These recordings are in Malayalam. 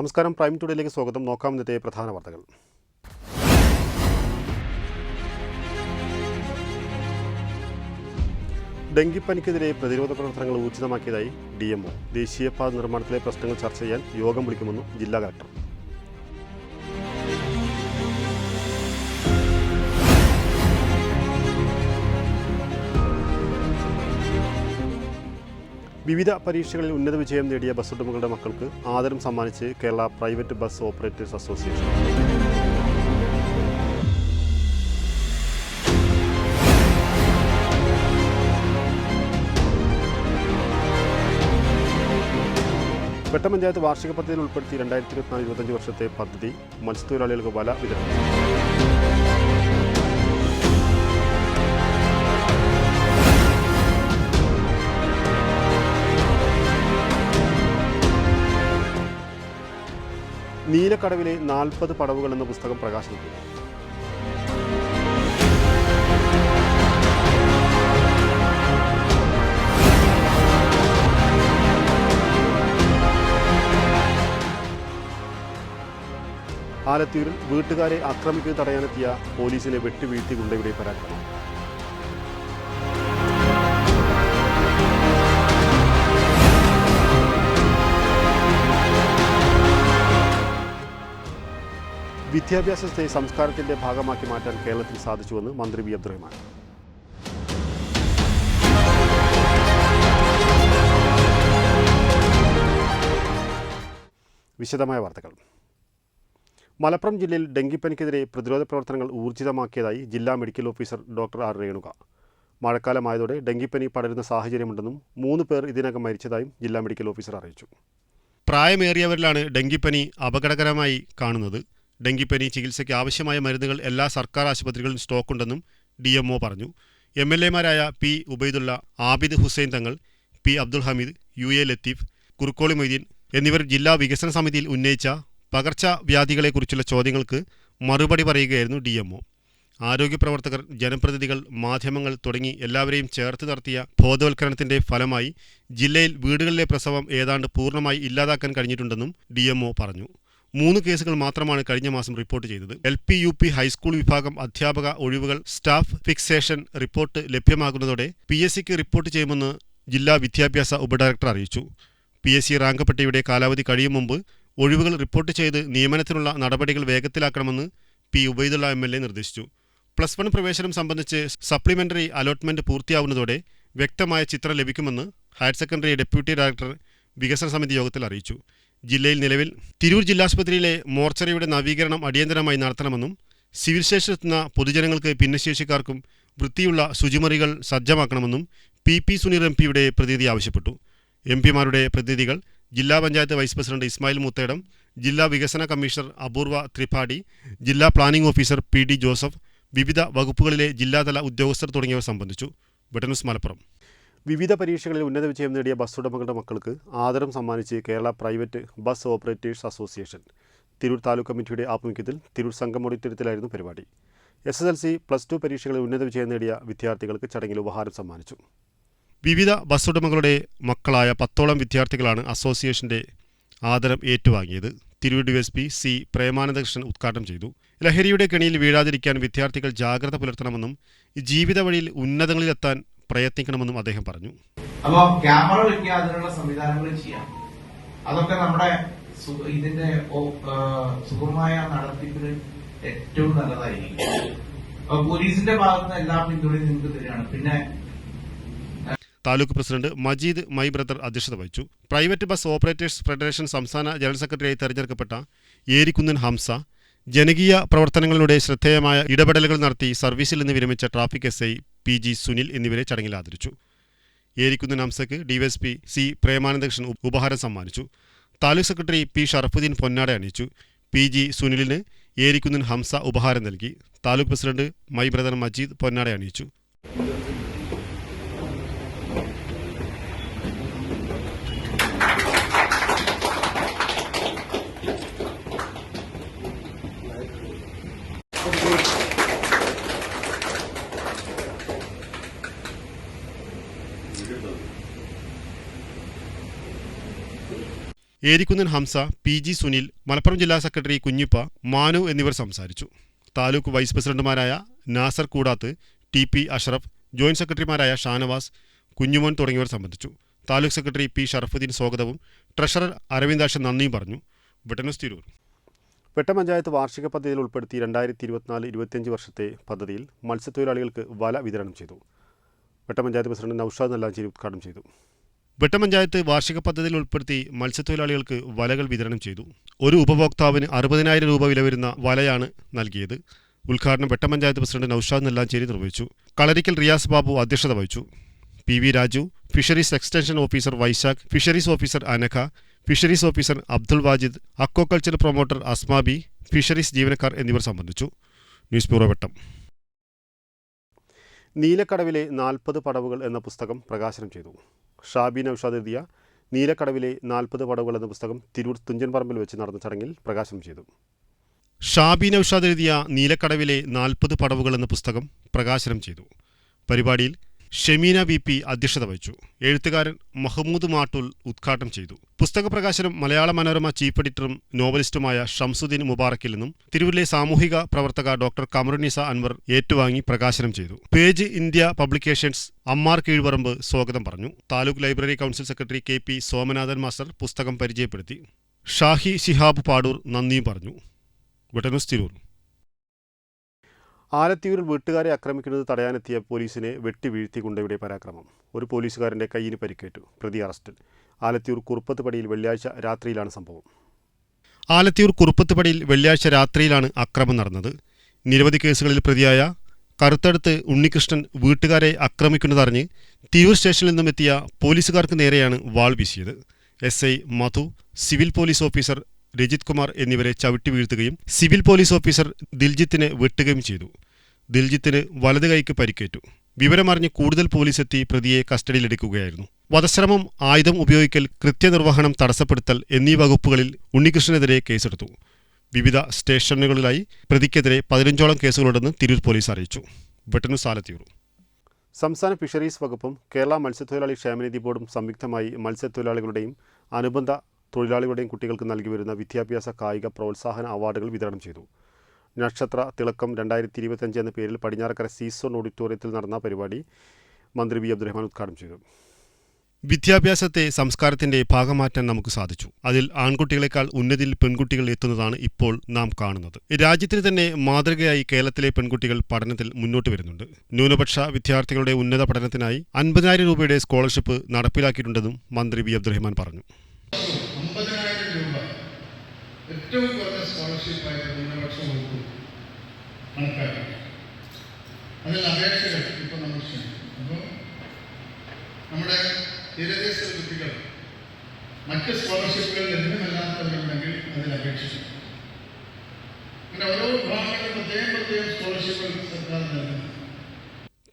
നമസ്കാരം, പ്രൈം ടുഡേയിലേക്ക് സ്വാഗതം. നോക്കാം ഇന്നത്തെ പ്രധാന വാർത്തകൾ. ഡെങ്കിപ്പനിക്കെതിരെ പ്രതിരോധ പ്രവർത്തനങ്ങൾ ഊർജിതമാക്കിയതായി DMO. ദേശീയപാത നിർമ്മാണത്തിലെ പ്രശ്നങ്ങൾ ചർച്ച ചെയ്യാൻ യോഗം വിളിക്കുമെന്ന് ജില്ലാ കളക്ടർ. വിവിധ പരീക്ഷകളിൽ ഉന്നത വിജയം നേടിയ ബസ് ഉടമകളുടെ മക്കൾക്ക് ആദരം സമ്മാനിച്ച് Kerala private bus operators association. പെട്ടപഞ്ചായത്ത് വാർഷിക പദ്ധതിയിൽ ഉൾപ്പെടുത്തി 2024-25 വർഷത്തെ പദ്ധതി മത്സ്യത്തൊഴിലാളികൾക്ക് വല വിതരണം. നീലക്കടവിലെ 40 പടവുകൾ എന്ന പുസ്തകം പ്രകാശനം ചെയ്തു. ആലത്തൂരിൽ വീട്ടുകാരെ ആക്രമിക്കുന്നത് തടയാനെത്തിയ പോലീസിനെ വെട്ടിവീഴ്ത്തി ഗുണ്ടയുടെ പരാക്രമം. വിദ്യാഭ്യാസത്തെ സംസ്കാരത്തിന്റെ ഭാഗമാക്കി മാറ്റാൻ കേരളത്തിൽ സാധിച്ചുവെന്ന് മന്ത്രി വി അബ്ദുറഹ്മാൻ. വിശദമായ വാർത്തകൾ. മലപ്പുറം ജില്ലയിൽ ഡെങ്കിപ്പനിക്കെതിരെ പ്രതിരോധ പ്രവർത്തനങ്ങൾ ഊർജിതമാക്കിയതായി ജില്ലാ medical officer doctor R Renuka. മഴക്കാലമായതോടെ ഡെങ്കിപ്പനി പടരുന്ന സാഹചര്യമുണ്ടെന്നും 3 പേർ ഇതിനകം മരിച്ചതായും ജില്ലാ മെഡിക്കൽ ഓഫീസർ അറിയിച്ചു. പ്രായമേറിയവരിലാണ് ഡെങ്കിപ്പനി അപകടകരമായി കാണുന്നത്. ഡെങ്കിപ്പനി ചികിത്സയ്ക്ക് ആവശ്യമായ മരുന്നുകൾ എല്ലാ സർക്കാർ ആശുപത്രികളിലും സ്റ്റോക്കുണ്ടെന്നും DMO പറഞ്ഞു. MLA മാരായ P. Ubaidullah, Abid Hussain Thangal, P. Abdul Hameed, UA Latheef, Kurukkoli Moideen എന്നിവർ ജില്ലാ വികസന സമിതിയിൽ ഉന്നയിച്ച പകർച്ചവ്യാധികളെക്കുറിച്ചുള്ള ചോദ്യങ്ങൾക്ക് മറുപടി പറയുകയായിരുന്നു DMO. ആരോഗ്യപ്രവർത്തകർ, ജനപ്രതിനിധികൾ, മാധ്യമങ്ങൾ തുടങ്ങി എല്ലാവരെയും ചേർത്ത് നടത്തിയ ബോധവൽക്കരണത്തിന്റെ ഫലമായി ജില്ലയിൽ വീടുകളിലെ പ്രസവം ഏതാണ്ട് പൂർണ്ണമായി ഇല്ലാതാക്കാൻ കഴിഞ്ഞിട്ടുണ്ടെന്നും DMO പറഞ്ഞു. 3 കേസുകൾ മാത്രമാണ് കഴിഞ്ഞ മാസം റിപ്പോർട്ട് ചെയ്തത്. LP, UP, ഹൈസ്കൂൾ വിഭാഗം അധ്യാപക ഒഴിവുകൾ സ്റ്റാഫ് ഫിക്സേഷൻ റിപ്പോർട്ട് ലഭ്യമാകുന്നതോടെ PSCക്ക് റിപ്പോർട്ട് ചെയ്യുമെന്ന് ജില്ലാ വിദ്യാഭ്യാസ ഉപഡയറക്ടർ അറിയിച്ചു. PSC റാങ്ക് പട്ടികയുടെ കാലാവധി കഴിയും മുമ്പ് ഒഴിവുകൾ റിപ്പോർട്ട് ചെയ്ത് നിയമനത്തിനുള്ള നടപടികൾ വേഗത്തിലാക്കണമെന്ന് P. ഉബൈദുള്ള MLA നിർദ്ദേശിച്ചു. +1 പ്രവേശനം സംബന്ധിച്ച് സപ്ലിമെന്ററി അലോട്ട്മെന്റ് പൂർത്തിയാവുന്നതോടെ വ്യക്തമായ ചിത്രം ലഭിക്കുമെന്ന് ഹയർ സെക്കൻഡറി ഡെപ്യൂട്ടി ഡയറക്ടർ വികസന സമിതി യോഗത്തിൽ അറിയിച്ചു. ജില്ലയിൽ നിലവിൽ തിരൂർ ജില്ലാശുപത്രിയിലെ മോർച്ചറിയുടെ നവീകരണം അടിയന്തരമായി നടത്തണമെന്നും സിവിൽ സ്റ്റേഷനിലെത്തുന്ന പൊതുജനങ്ങൾക്ക് ഭിന്നശേഷിക്കാർക്കും വൃത്തിയുള്ള ശുചിമുറികൾ സജ്ജമാക്കണമെന്നും PP സുനീർ MP യുടെ പ്രതിനിധി ആവശ്യപ്പെട്ടു. MP-മാരുടെ പ്രതിനിധികൾ ജില്ലാ പഞ്ചായത്ത് വൈസ് പ്രസിഡന്റ് ഇസ്മായിൽ മുത്തേടം, ജില്ലാ വികസന കമ്മീഷണർ അപൂർവ ത്രിപാഠി, ജില്ലാ പ്ലാനിംഗ് ഓഫീസർ PD ജോസഫ്, വിവിധ വകുപ്പുകളിലെ ജില്ലാതല ഉദ്യോഗസ്ഥർ തുടങ്ങിയവർ സംബന്ധിച്ചു. വെട്ടന്യൂസ് മലപ്പുറം. വിവിധ പരീക്ഷകളിൽ ഉന്നത വിജയം നേടിയ ബസ് ഉടമകളുടെ മക്കൾക്ക് ആദരം സമ്മാനിച്ച് Kerala private bus operators association. Tirur taluk കമ്മിറ്റിയുടെ ആഭിമുഖ്യത്തിൽ തിരൂർ സംഘം ഓഡിറ്റോറിയത്തിലായിരുന്നു പരിപാടി. SSLC, +2 പരീക്ഷകളിൽ ഉന്നത വിജയം നേടിയ വിദ്യാർത്ഥികൾക്ക് ചടങ്ങിൽ ഉപഹാരം സമ്മാനിച്ചു. വിവിധ ബസ് ഉടമകളുടെ മക്കളായ 10ഓളം വിദ്യാർത്ഥികളാണ് അസോസിയേഷന്റെ ആദരം ഏറ്റുവാങ്ങിയത്. Tirur DSP C. പ്രേമാനന്ദകൃഷ്ണൻ ഉദ്ഘാടനം ചെയ്തു. ലഹരിയുടെ കെണിയിൽ വീഴാതിരിക്കാൻ വിദ്യാർത്ഥികൾ ജാഗ്രത പുലർത്തണമെന്നും ജീവിത വഴിയിൽ ഉന്നതങ്ങളിലെത്താൻ പ്രയത്നിക്കണമെന്നും അദ്ദേഹം പറഞ്ഞു. അപ്പോൾ ക്യാമറ വെക്കുക, അതിനുള്ള സംവിധാനങ്ങൾ ചെയ്യാം. അതൊക്കെ നമ്മുടെ ഇതിന്റെ സുഗമമായ നടത്തിപ്പിന് ഏറ്റവും നല്ലതായിരിക്കും. പോലീസിന്റെ ഭാഗത്തുനിന്ന് എല്ലാ പിന്തുണയും നിങ്ങൾക്ക് തരികയാണ്. പിന്നെ taluk president Majeed my brother അധ്യക്ഷത വഹിച്ചു. പ്രൈവറ്റ് ബസ് ഓപ്പറേറ്റേഴ്സ് ഫെഡറേഷൻ സംസ്ഥാന ജനറൽ സെക്രട്ടറിയായി തെരഞ്ഞെടുക്കപ്പെട്ട ഏരിക്കുന്നിൻ ഹംസ ജനകീയ പ്രവർത്തനങ്ങളിലൂടെ ശ്രദ്ധേയമായ ഇടപെടലുകൾ നടത്തി സർവീസിൽ നിന്ന് വിരമിച്ച ട്രാഫിക് SI PG സുനിൽ എന്നിവരെ ചടങ്ങിൽ ആദരിച്ചു. ഏരിക്കുന്നിൻ ഹംസയ്ക്ക് DSP C. പ്രേമാനന്ദകൃഷ്ണൻ ഉപഹാരം സമ്മാനിച്ചു. Taluk secretary P. ഷറഫുദ്ദീൻ പൊന്നാട അണിയിച്ചു. PG സുനിലിന് ഏരിക്കുന്നിൻ ഹംസ ഉപഹാരം നൽകി. Taluk president my brother Majeed പൊന്നാട അണിയിച്ചു. ഏരിക്കുന്നൻ ഹംസ, PG സുനിൽ, മലപ്പുറം ജില്ലാ സെക്രട്ടറി കുഞ്ഞിപ്പ, മാനു എന്നിവർ സംസാരിച്ചു. താലൂക്ക് വൈസ് പ്രസിഡന്റുമാരായ നാസർ കൂടാത്ത്, TP അഷ്റഫ്, ജോയിന്റ് സെക്രട്ടറിമാരായ ഷാനവാസ്, കുഞ്ഞുമോൻ തുടങ്ങിയവർ സംബന്ധിച്ചു. താലൂക്ക് സെക്രട്ടറി P ഷറഫുദ്ദീൻ സ്വാഗതവും ട്രഷറർ അരവിന്ദാക്ഷൻ നന്ദിയും പറഞ്ഞു. വെട്ടന്യൂസ് തിരൂർ. വെട്ടം പഞ്ചായത്ത് വാർഷിക പദ്ധതിയിൽ ഉൾപ്പെടുത്തി 2024-25 വർഷത്തെ പദ്ധതിയിൽ മത്സ്യത്തൊഴിലാളികൾക്ക് വല വിതരണം ചെയ്തു. വെട്ടം പഞ്ചായത്ത് പ്രസിഡന്റ് നൌഷാദ് നല്ലാഞ്ചേരി ഉദ്ഘാടനം ചെയ്തു. വെട്ടം പഞ്ചായത്ത് വാർഷിക പദ്ധതിയിൽ ഉൾപ്പെടുത്തി മത്സ്യത്തൊഴിലാളികൾക്ക് വലകൾ വിതരണം ചെയ്തു. ഒരു ഉപഭോക്താവിന് 60,000 രൂപ വില വരുന്ന വലയാണ് നൽകിയത്. ഉദ്ഘാടനം വെട്ടം പഞ്ചായത്ത് പ്രസിഡന്റ് നൌഷാദ് നല്ലാഞ്ചേരി നിർവഹിച്ചു. കളരിക്കൽ റിയാസ് ബാബു അധ്യക്ഷത വഹിച്ചു. PV Raju, fisheries extension officer Vaishakh, fisheries officer Anagha, fisheries officer Abdul Wajid, aquaculture promoter Asmabi, fisheries ജീവനക്കാർ എന്നിവർ സംബന്ധിച്ചു. ന്യൂസ് ബ്യൂറോ വെട്ടം. നീലക്കടവിലെ 40 പടവുകൾ എന്ന പുസ്തകം പ്രകാശനം ചെയ്തു. ഷാബി നൌഷാദ് എഴുതിയ നീലക്കടവിലെ 40 പടവുകൾ എന്ന പുസ്തകം തിരൂർ തുഞ്ചൻ പറമ്പിൽ വെച്ച് നടന്ന ചടങ്ങിൽ പ്രകാശനം ചെയ്തു. ഷാബി നൌഷാദ് എഴുതിയ നീലക്കടവിലെ 40 പടവുകൾ എന്ന പുസ്തകം പ്രകാശനം ചെയ്തു. പരിപാടിയിൽ ഷെമീന VP അധ്യക്ഷത വഹിച്ചു. എഴുത്തുകാരൻ മഹ്മൂദ് മാട്ടൂൽ ഉദ്ഘാടനം ചെയ്തു. പുസ്തക പ്രകാശനം മലയാള മനോരമ ചീഫ് എഡിറ്ററും നോവലിസ്റ്റുമായ ഷംസുദ്ദീൻ മുബാറക്കിൽ നിന്നും തിരൂരിലെ സാമൂഹിക പ്രവർത്തക ഡോക്ടർ കമറുന്നിസ അൻവർ ഏറ്റുവാങ്ങി പ്രകാശനം ചെയ്തു. Page India publications Ammar Keezhuparamba സ്വാഗതം പറഞ്ഞു. Taluk library council secretary KP Somanathan master പുസ്തകം പരിചയപ്പെടുത്തി. ഷാഹി ശിഹാബ് പാടൂർ നന്ദിയും പറഞ്ഞു. വെട്ടന്യൂസ് തിരൂർ. ആലത്തിയൂരിൽ വീട്ടുകാരെ ആക്രമിക്കുന്നത് തടയാനെത്തിയ പോലീസിനെ വെട്ടിവീഴ്ത്തി ഗുണ്ടയുടെ പരാക്രമം. ഒരു പോലീസുകാരൻ്റെ കൈയിന് പരിക്കേറ്റു. പ്രതി അറസ്റ്റിൽ. ആലത്തിയൂർ കുറുപ്പത്തുപടിയിൽ വെള്ളിയാഴ്ച രാത്രിയിലാണ് സംഭവം. ആലത്തിയൂർ കുറുപ്പത്തുപടിയിൽ വെള്ളിയാഴ്ച രാത്രിയിലാണ് അക്രമം നടന്നത്. നിരവധി കേസുകളിൽ പ്രതിയായ കറുത്തടുത്ത് ഉണ്ണികൃഷ്ണൻ വീട്ടുകാരെ ആക്രമിക്കുന്നതറിഞ്ഞ് തിരൂർ സ്റ്റേഷനിൽ നിന്നും എത്തിയ പോലീസുകാർക്ക് നേരെയാണ് വാൾ വീശിയത്. SI Madhu, civil police officer Rajith Kumar എന്നിവരെ ചവിട്ടി വീഴ്ത്തുകയും സിവിൽ പോലീസ് ഓഫീസർ ദിൽജിത്തിനെ വെട്ടുകയും ചെയ്തു. ദിൽജിത്തിന് വലത് കൈക്ക് പരിക്കേറ്റു. വിവരമറിഞ്ഞ് കൂടുതൽ പോലീസ് എത്തി പ്രതിയെ കസ്റ്റഡിയിലെടുക്കുകയായിരുന്നു. വധശ്രമം, ആയുധം ഉപയോഗിക്കൽ, കൃത്യനിർവഹണം തടസ്സപ്പെടുത്തൽ എന്നീ വകുപ്പുകളിൽ ഉണ്ണികൃഷ്ണനെതിരെ കേസെടുത്തു. വിവിധ സ്റ്റേഷനുകളിലായി പ്രതിക്കെതിരെ 15ഓളം കേസുകളുണ്ടെന്ന് തിരൂർ പോലീസ് അറിയിച്ചു. വെട്ടന്യൂസ് ആലത്തിയൂർ. സംസ്ഥാന ഫിഷറീസ് വകുപ്പും കേരള മത്സ്യത്തൊഴിലാളി ക്ഷേമനിധി ബോർഡും സംയുക്തമായി മത്സ്യത്തൊഴിലാളികളുടെയും അനുബന്ധ തൊഴിലാളികളുടെയും കുട്ടികൾക്ക് നൽകി വരുന്ന വിദ്യാഭ്യാസ കായിക പ്രോത്സാഹന അവാർഡുകൾ വിതരണം ചെയ്തു. നക്ഷത്ര തിളക്കം 2025 എന്ന പേരിൽ പടിഞ്ഞാറക്കര സീസോൺ ഓഡിറ്റോറിയത്തിൽ നടന്ന പരിപാടി മന്ത്രി V അബ്ദുറഹ്മാൻ ഉദ്ഘാടനം ചെയ്തു. വിദ്യാഭ്യാസത്തെ സംസ്കാരത്തിന്റെ ഭാഗമാറ്റാൻ നമുക്ക് സാധിച്ചു. അതിൽ ആൺകുട്ടികളെക്കാൾ ഉന്നതിയിൽ പെൺകുട്ടികൾ എത്തുന്നതാണ് ഇപ്പോൾ നാം കാണുന്നത്. രാജ്യത്തിന് തന്നെ മാതൃകയായി കേരളത്തിലെ പെൺകുട്ടികൾ പഠനത്തിൽ മുന്നോട്ട് വരുന്നുണ്ട്. ന്യൂനപക്ഷ വിദ്യാർത്ഥികളുടെ ഉന്നത പഠനത്തിനായി 50,000 രൂപയുടെ സ്കോളർഷിപ്പ് നടപ്പിലാക്കിയിട്ടുണ്ടെന്നും മന്ത്രി V അബ്ദുറഹ്മാൻ പറഞ്ഞു. 50,000 രൂപ ഏറ്റവും കുറഞ്ഞ സ്കോളർഷിപ്പായി ന്യൂനപക്ഷ വകുപ്പ് കണക്കാക്കി. അതിൽ അപേക്ഷകൾ ഇപ്പോൾ നമ്മൾ ക്ഷണിക്കും. അപ്പോൾ നമ്മുടെ തീരദേശ കുട്ടികൾ മറ്റ് സ്കോളർഷിപ്പുകൾ ലഭ്യമല്ലാത്തവരുണ്ടെങ്കിൽ അതിൽ അപേക്ഷിക്കും. അങ്ങനെ ഓരോ വിഭാഗങ്ങളിലും പ്രത്യേകം സ്കോളർഷിപ്പുകൾ സർക്കാർ നൽകുന്നു.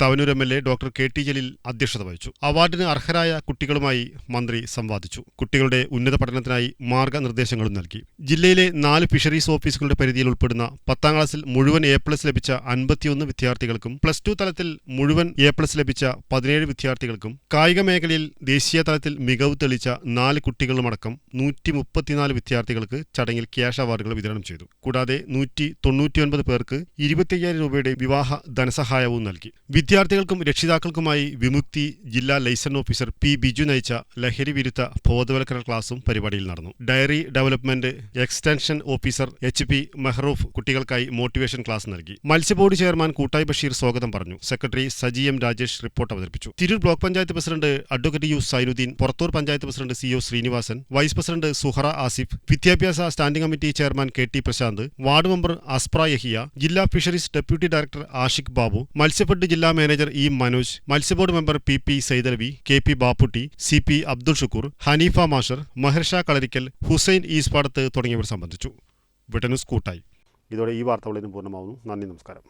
Thavanur MLA doctor KT Jaleel അധ്യക്ഷത വഹിച്ചു. അവാർഡിന് അർഹരായ കുട്ടികളുമായി മന്ത്രി സംവാദിച്ചു. കുട്ടികളുടെ ഉന്നത പഠനത്തിനായി മാർഗനിർദ്ദേശങ്ങളും നൽകി. ജില്ലയിലെ 4 ഫിഷറീസ് ഓഫീസുകളുടെ പരിധിയിൽ ഉൾപ്പെടുന്ന 10ാം ക്ലാസ്സിൽ മുഴുവൻ A+ ലഭിച്ച 51 വിദ്യാർത്ഥികൾക്കും +2 തലത്തിൽ മുഴുവൻ A+ ലഭിച്ച 17 വിദ്യാർത്ഥികൾക്കും കായിക മേഖലയിൽ ദേശീയ തലത്തിൽ മികവ് തെളിയിച്ച 4 കുട്ടികളുമടക്കം 134 വിദ്യാർത്ഥികൾക്ക് ചടങ്ങിൽ ക്യാഷ് അവാർഡുകൾ വിതരണം ചെയ്തു. കൂടാതെ 199 പേർക്ക് 25,000 രൂപയുടെ വിവാഹ ധനസഹായവും നൽകി. വിദ്യാർത്ഥികൾക്കും രക്ഷിതാക്കൾക്കുമായി വിമുക്തി ജില്ലാ ലൈസൺ ഓഫീസർ P ബിജു നയിച്ച ലഹരി വിരുദ്ധ ബോധവൽക്കരണ ക്ലാസും പരിപാടിയിൽ നടന്നു. Dairy development extension officer HP Mehroof കുട്ടികൾക്കായി മോട്ടിവേഷൻ ക്ലാസ് നൽകി. മത്സ്യബോർഡ് ചെയർമാൻ കൂട്ടായി ബഷീർ സ്വാഗതം പറഞ്ഞു. Secretary Saji M Rajesh report അവതരിപ്പിച്ചു. Tirur block panchayat president advocate U Zainuddin, Purathur panchayat president CO Srinivasan, vice president Suhara Asif, വിദ്യാഭ്യാസ standing committee chairman KT Prasanth, ward member Aspra Yahiya, ജില്ലാ fisheries deputy director Ashiq Babu, Matsyafed ജില്ലാ മാനേജർ E മനോജ്, മത്സ്യബോർഡ് member PP Saidalavi, KP Bapputty, CP Abdul Shukoor, Haneefa മാഷർ, മഹർഷ കളരിക്കൽ, ഹുസൈൻ ഈസ്പാടത്ത് തുടങ്ങിയവർ സംബന്ധിച്ചു. വെട്ടന്യൂസ് കൂട്ടായി. ഇതോടെ ഈ വാർത്തകളിലും പൂർണ്ണമാവുന്നു. നന്ദി, നമസ്കാരം.